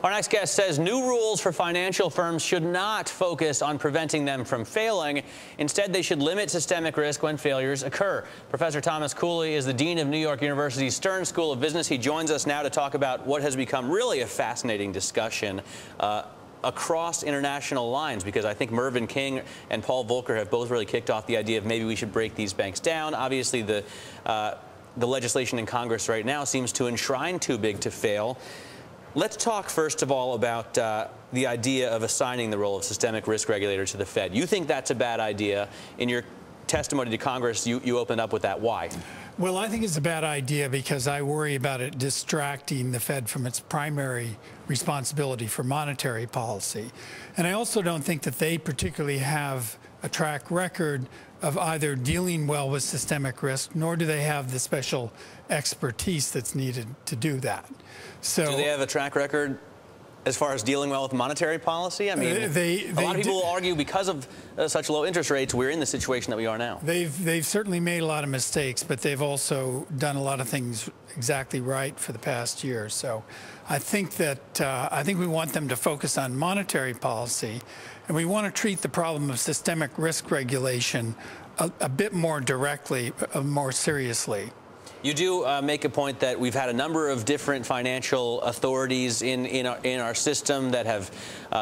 Our next guest says new rules for financial firms should not focus on preventing them from failing. Instead, they should limit systemic risk when failures occur. Professor Thomas Cooley is the dean of New York University's Stern School of Business. He joins us now to talk about what has become really a fascinating discussion across international lines, because I think Mervyn King and Paul Volcker have both really kicked off the idea of maybe we should break these banks down. Obviously, the legislation in Congress right now seems to enshrine too big to fail. Let's talk first of all about the idea of assigning the role of systemic risk regulator to the Fed. You think that's a bad idea. In your testimony to Congress, you opened up with that. Why? Well, I think it's a bad idea because I worry about it distracting the Fed from its primary responsibility for monetary policy. And I also don't think that they particularly have a track record of either dealing well with systemic risk, nor do they have the special expertise that's needed to do that. So, do they have a track record as far as dealing well with monetary policy? I mean, a lot of people will argue because of such low interest rates, we're in the situation that we are now. They've certainly made a lot of mistakes, but they've also done a lot of things exactly right for the past year. So I think that we want them to focus on monetary policy, and we want to treat the problem of systemic risk regulation a bit more directly, more seriously. You do make a point that we've had a number of different financial authorities in our system that have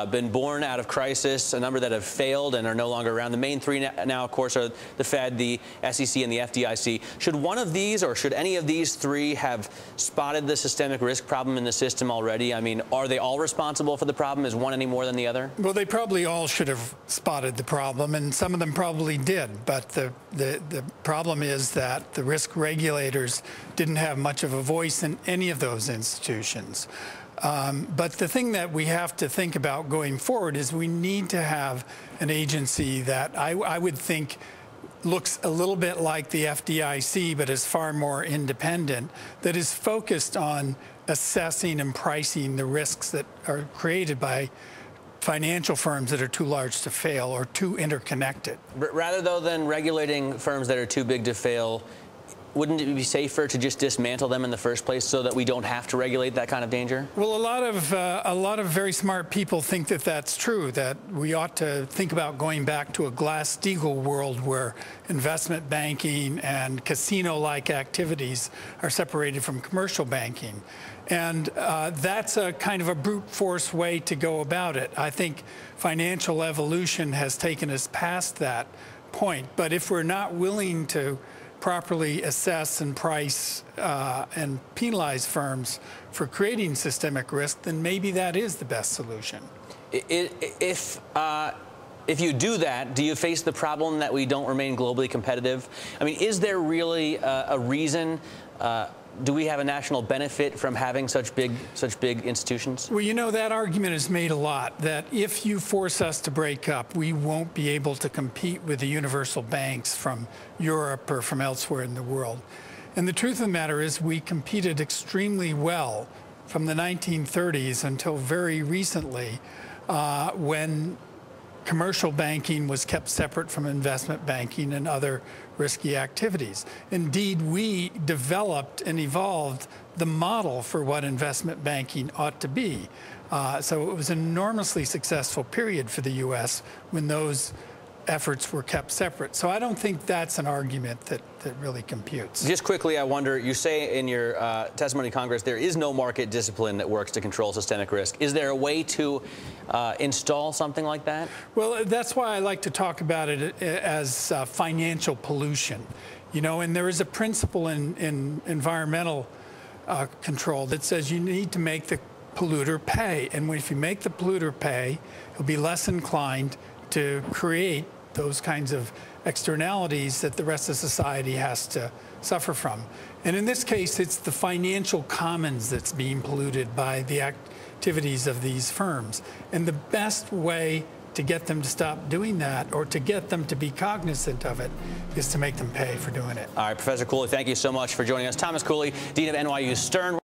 been born out of crisis, a number that have failed and are no longer around. The main three now, of course, are the Fed, the SEC, and the FDIC. Should one of these, or should any of these three, have spotted the systemic risk problem in the system already? I mean, are they all responsible for the problem? Is one any more than the other? Well, they probably all should have spotted the problem, and some of them probably did. But the problem is that the risk regulators didn't have much of a voice in any of those institutions. But the thing that we have to think about going forward is we need to have an agency that I would think looks a little bit like the FDIC, but is far more independent, that is focused on assessing and pricing the risks that are created by financial firms that are too large to fail or too interconnected. Rather, though, than regulating firms that are too big to fail, wouldn't it be safer to just dismantle them in the first place so that we don't have to regulate that kind of danger? Well, a lot of very smart people think that that's true, that we ought to think about going back to a Glass-Steagall world where investment banking and casino-like activities are separated from commercial banking. And that's a kind of a brute force way to go about it. I think financial evolution has taken us past that point. But if we're not willing to properly assess and price and penalize firms for creating systemic risk, then maybe that is the best solution. If you do that, do you face the problem that we don't remain globally competitive? I mean, is there really a reason? Do we have a national benefit from having such big institutions? Well, you know, that argument is made a lot, that if you force us to break up, we won't be able to compete with the universal banks from Europe or from elsewhere in the world. And the truth of the matter is we competed extremely well from the 1930s until very recently, when commercial banking was kept separate from investment banking and other risky activities. Indeed, we developed and evolved the model for what investment banking ought to be. So it was an enormously successful period for the U.S. when those efforts were kept separate. So I don't think that's an argument that really computes. Just quickly, I wonder, you say in your testimony to Congress there is no market discipline that works to control systemic risk. Is there a way to install something like that? Well, that's why I like to talk about it as financial pollution. You know, and there is a principle in environmental control that says you need to make the polluter pay. And if you make the polluter pay, he'll be less inclined to create those kinds of externalities that the rest of society has to suffer from. And in this case, it's the financial commons that's being polluted by the activities of these firms. And the best way to get them to stop doing that, or to get them to be cognizant of it, is to make them pay for doing it. All right, Professor Cooley, thank you so much for joining us. Thomas Cooley, Dean of NYU Stern.